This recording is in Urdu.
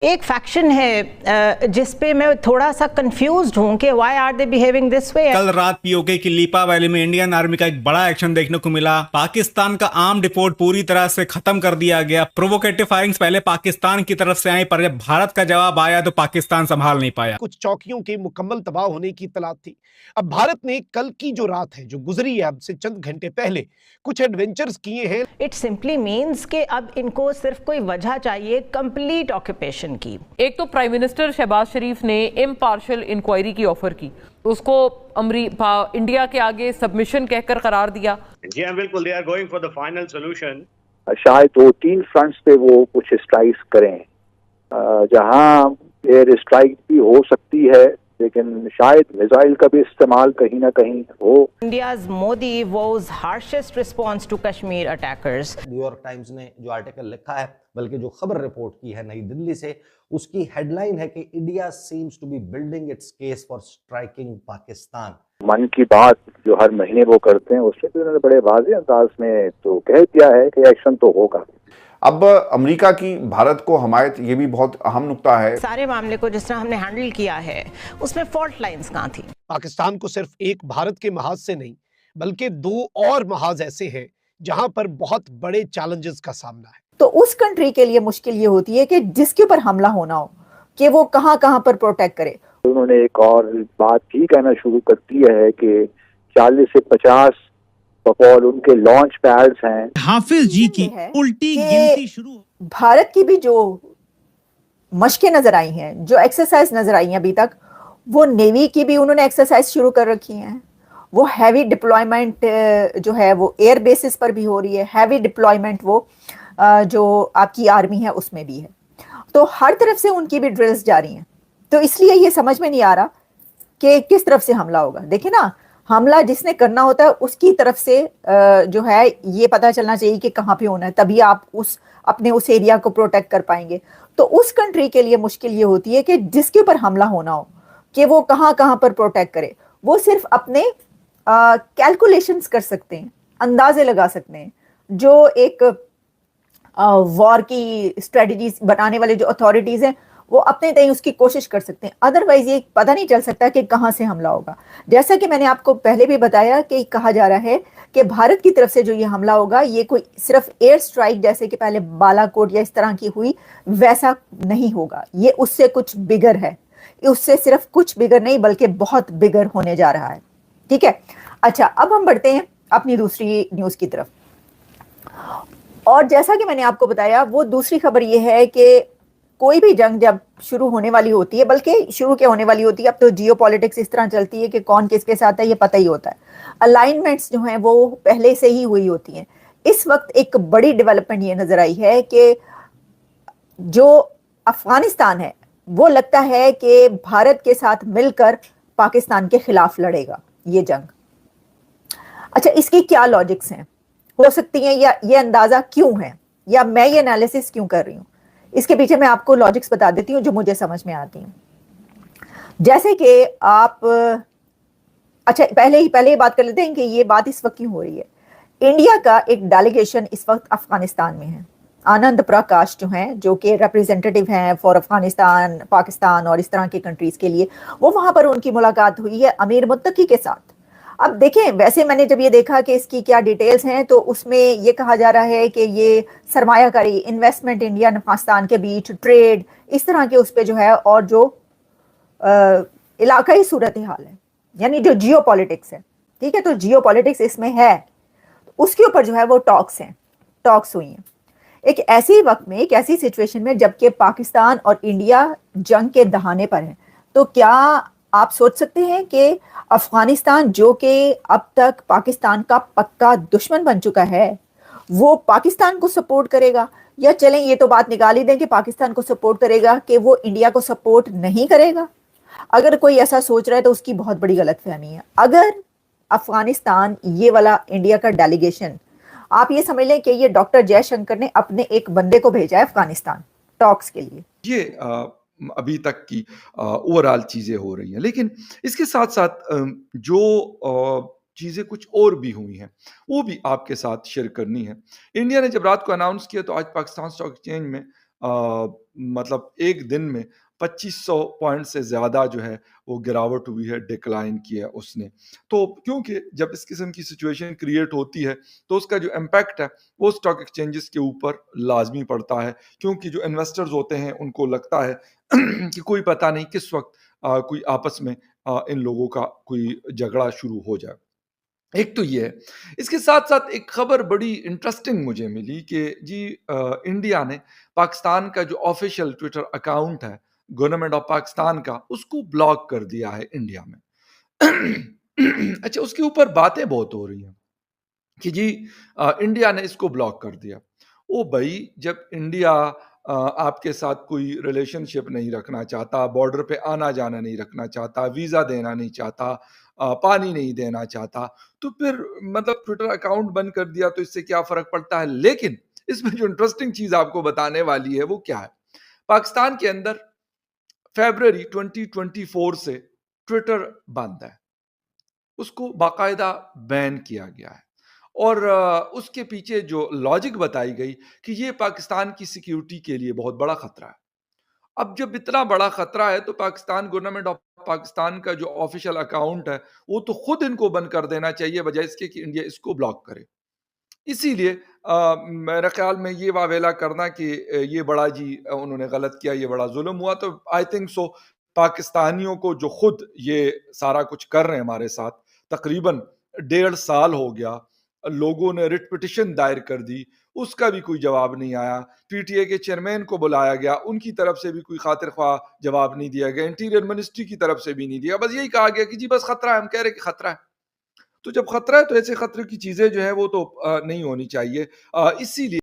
ایک فیکشن ہے جس پہ میں تھوڑا سا کنفیوزڈ ہوں کہ وائی آر دے بیہیونگ دس وے. کل رات پی او کے کی لیپا ویلی میں انڈین آرمی کا ایک بڑا ایکشن دیکھنے کو ملا. پاکستان کا آرم ڈپورٹ پوری طرح سے ختم کر دیا گیا. پرووکیٹو فائرنگز پہلے پاکستان کی طرف سے آئی، پر جب بھارت کا جواب آیا تو پاکستان سنبھال نہیں پایا. کچھ چوکیوں کے مکمل تباہ ہونے کی اطلاع تھی. اب بھارت نے کل کی جو رات ہے جو گزری ہے اب سے چند گھنٹے پہلے کچھ ایڈونچرز کیے ہیں. اٹ سمپلی مینس کہ اب ان کو صرف کوئی وجہ چاہیے کمپلیٹ آکوپیشن کی. ایک تو پرائم منسٹر شہباز شریف نے امپارشل انکوائری کی آفر کی، اس کو انڈیا کے آگے سبمیشن کہہ کر قرار دیا. جی ہاں بالکل، they are going for the final solution. شاید 2-3 فرنٹس پہ وہ کچھ اسٹرائکس کریں، جہاں ایئر اسٹرائک بھی ہو سکتی ہے لیکن شاید میزائل کا بھی استعمال کہیں نہ کہیں ہو. India's Modi was harshest response to Kashmir attackers. New York Times نے جو آرٹیکل لکھا ہے، بلکہ جو خبر رپورٹ کی ہے نئی دلی سے، اس کی ہیڈ لائن ہے کہ India seems to be building its case for striking Pakistan. من کی بات جو ہر مہینے وہ کرتے ہیں، اس سے بھی انہوں نے بڑے واضح انداز میں تو کہہ دیا ہے کہ ایکشن تو ہوگا. اب امریکہ کی بھارت کو حمایت، یہ بھی بہت اہم نقطہ ہے. سارے معاملے کو جس طرح ہم نے ہینڈل کیا ہے اس میں فالٹ لائنز کہاں تھی؟ پاکستان کو صرف ایک بھارت کے محاذ سے نہیں بلکہ 2 اور محاذ ایسے ہیں جہاں پر بہت بڑے چیلنجز کا سامنا ہے. تو اس کنٹری کے لیے مشکل یہ ہوتی ہے کہ جس کے اوپر حملہ ہونا ہو کہ وہ کہاں کہاں پر پروٹیکٹ کرے. انہوں نے ایک اور بات بھی کہنا شروع کر دی ہے کہ 40 سے 50 بقول ان کے لانچ پیڈز ہیں. حافظ جی کی الٹی گنتی شروع. بھارت کی بھی جو مشقیں نظر آئی ہیں، جو ایکسرسائز نظر آئی ہیں ابھی تک، وہ نیوی کی بھی انہوں نے ایکسرسائز شروع کر رکھی ہیں. وہ ہیوی ڈپلائمنٹ جو ہے وہ ایئر بیسز پر بھی ہو رہی ہے. ہیوی ڈپلائمنٹ وہ جو آپ کی آرمی ہے اس میں بھی ہے. تو ہر طرف سے ان کی بھی ڈرلز جاری ہیں. تو اس لیے یہ سمجھ میں نہیں آ رہا کہ کس طرف سے حملہ ہوگا. دیکھیں نا، حملہ جس نے کرنا ہوتا ہے اس کی طرف سے جو ہے یہ پتا چلنا چاہیے کہ کہاں پہ ہونا ہے، تبھی آپ اپنے اس ایریا کو پروٹیکٹ کر پائیں گے. تو اس کنٹری کے لیے مشکل یہ ہوتی ہے کہ جس کے اوپر حملہ ہونا ہو کہ وہ کہاں کہاں پر پروٹیکٹ کرے. وہ صرف اپنے کیلکولیشنز کر سکتے ہیں، اندازے لگا سکتے ہیں. جو ایک وار کی اسٹریٹجیز بنانے والے جو اتھارٹیز ہیں وہ اپنے تئیں اس کی کوشش کر سکتے ہیں. ادروائز یہ پتہ نہیں چل سکتا کہ کہاں سے حملہ ہوگا. جیسا کہ میں نے آپ کو پہلے بھی بتایا کہ کہا جا رہا ہے کہ بھارت کی طرف سے جو یہ حملہ ہوگا یہ کوئی صرف ایئر سٹرائک جیسے کہ پہلے بالا کوٹ یا اس طرح کی ہوئی ویسا نہیں ہوگا. یہ اس سے کچھ بگر ہے. اس سے صرف کچھ بگر نہیں بلکہ بہت بگر ہونے جا رہا ہے. ٹھیک ہے، اچھا اب ہم بڑھتے ہیں اپنی دوسری نیوز کی طرف. اور جیسا کہ میں نے آپ کو بتایا وہ دوسری خبر یہ ہے کہ کوئی بھی جنگ جب شروع ہونے والی ہوتی ہے، بلکہ شروع کیا ہونے والی ہوتی ہے، اب تو جیو پالیٹکس اس طرح چلتی ہے کہ کون کس کے ساتھ ہے یہ پتہ ہی ہوتا ہے. الائنمنٹس جو ہیں وہ پہلے سے ہی ہوئی ہوتی ہیں. اس وقت ایک بڑی ڈیولپمنٹ یہ نظر آئی ہے کہ جو افغانستان ہے وہ لگتا ہے کہ بھارت کے ساتھ مل کر پاکستان کے خلاف لڑے گا یہ جنگ. اچھا، اس کی کیا لاجکس ہیں، ہو سکتی ہیں، یا یہ اندازہ کیوں ہے، یا میں یہ انالیسس کیوں کر رہی ہوں؟ اس کے پیچھے میں آپ کو لاجکس بتا دیتی ہوں جو مجھے سمجھ میں آتی ہیں. جیسے کہ آپ اچھا پہلے ہی بات کر لیتے ہیں کہ یہ بات اس وقت کیوں ہو رہی ہے. انڈیا کا ایک ڈیلیگیشن اس وقت افغانستان میں ہے. آنند پرکاش جو ہیں، جو کہ ریپریزنٹیٹیو ہیں فار افغانستان، پاکستان اور اس طرح کی کنٹریز کے لیے، وہ وہاں پر ان کی ملاقات ہوئی ہے امیر متقی کے ساتھ. اب دیکھیں، ویسے میں نے جب یہ دیکھا کہ اس کی کیا ڈیٹیلز ہیں تو اس میں یہ کہا جا رہا ہے کہ یہ سرمایہ کاری، انویسٹمنٹ انڈیا پاکستان کے بیچ، ٹریڈ، اس طرح کے اس پہ جو ہے، اور جو علاقائی صورتحال ہے، یعنی جو جیو پالیٹکس ہے. ٹھیک ہے، تو جیو پالیٹکس اس میں ہے، اس کے اوپر جو ہے وہ ٹاکس ہوئی ہیں ایک ایسی وقت میں، ایک ایسی سچویشن میں جبکہ پاکستان اور انڈیا جنگ کے دہانے پر ہیں. تو کیا آپ سوچ سکتے ہیں کہ افغانستان جو کہ اب تک پاکستان کا پکا دشمن بن چکا ہے وہ پاکستان کو سپورٹ کرے گا؟ یا چلیں یہ تو بات نکال ہی دیں کہ پاکستان کو سپورٹ کرے گا کہ وہ انڈیا کو سپورٹ نہیں کرے گا. اگر کوئی ایسا سوچ رہا ہے تو اس کی بہت بڑی غلط فہمی ہے. اگر افغانستان یہ والا انڈیا کا ڈیلیگیشن، آپ یہ سمجھ لیں کہ یہ ڈاکٹر جے شنکر نے اپنے ایک بندے کو بھیجا ہے افغانستان ٹاکس کے لیے. یہ ابھی تک کی اوورال چیزیں ہو رہی ہیں، لیکن اس کے ساتھ ساتھ جو چیزیں کچھ اور بھی ہوئی ہیں وہ بھی آپ کے ساتھ شیئر کرنی ہے. انڈیا نے جب رات کو اناؤنس کیا تو آج پاکستان اسٹاک ایکسچینج میں مطلب ایک دن میں 2500 پوائنٹ سے زیادہ جو ہے وہ گراوٹ ہوئی ہے، ڈکلائن کیا ہے اس نے. تو کیونکہ جب اس قسم کی سچویشن کریٹ ہوتی ہے تو اس کا جو امپیکٹ ہے وہ اسٹاک ایکسچینجز کے اوپر لازمی پڑتا ہے، کیونکہ جو انویسٹرز ہوتے ہیں ان کو لگتا ہے کہ کوئی پتہ نہیں کس وقت کوئی آپس میں ان لوگوں کا کوئی جھگڑا شروع ہو جائے. ایک تو یہ ہے. اس کے ساتھ ساتھ ایک خبر بڑی انٹرسٹنگ مجھے ملی کہ جی انڈیا نے پاکستان کا جو آفیشیل ٹویٹر اکاؤنٹ ہے گورنمنٹ آف پاکستان کا، اس کو بلاک کر دیا ہے انڈیا میں. اچھا، اس کے اوپر باتیں بہت ہو رہی ہیں کہ جی انڈیا نے اس کو بلاک کر دیا. او بھائی، جب انڈیا آپ کے ساتھ کوئی ریلیشن شپ نہیں رکھنا چاہتا، بارڈر پہ آنا جانا نہیں رکھنا چاہتا، ویزا دینا نہیں چاہتا، پانی نہیں دینا چاہتا، تو پھر مطلب ٹویٹر اکاؤنٹ بند کر دیا تو اس سے کیا فرق پڑتا ہے. لیکن اس میں جو انٹرسٹنگ چیز آپ کو بتانے والی ہے وہ کیا ہے، پاکستان کے اندر فیبرری 2024 سے ٹویٹر بند ہے، اس کو باقاعدہ بین کیا گیا ہے. اور اس کے پیچھے جو لاجک بتائی گئی کہ یہ پاکستان کی سیکیورٹی کے لیے بہت بڑا خطرہ ہے. اب جب اتنا بڑا خطرہ ہے تو پاکستان گورنمنٹ آف پاکستان کا جو آفیشیل اکاؤنٹ ہے وہ تو خود ان کو بند کر دینا چاہیے بجائے اس کے کہ انڈیا اس کو بلاک کرے. اسی لیے میرے خیال میں یہ واویلا کرنا کہ یہ بڑا جی انہوں نے غلط کیا، یہ بڑا ظلم ہوا، تو آئی تھنک سو پاکستانیوں کو جو خود یہ سارا کچھ کر رہے ہیں ہمارے ساتھ، تقریباً 1.5 سال ہو گیا، لوگوں نے ریٹ پٹیشن دائر کر دی، اس کا بھی کوئی جواب نہیں آیا. پی ٹی اے کے چیئرمین کو بلایا گیا، ان کی طرف سے بھی کوئی خاطر خواہ جواب نہیں دیا گیا، انٹیریئر منسٹری کی طرف سے بھی نہیں دیا. بس یہی کہا گیا کہ جی بس خطرہ ہے، ہم کہہ رہے کہ خطرہ ہے. تو جب خطرہ ہے تو ایسے خطرے کی چیزیں جو ہیں وہ تو نہیں ہونی چاہیے. اسی لیے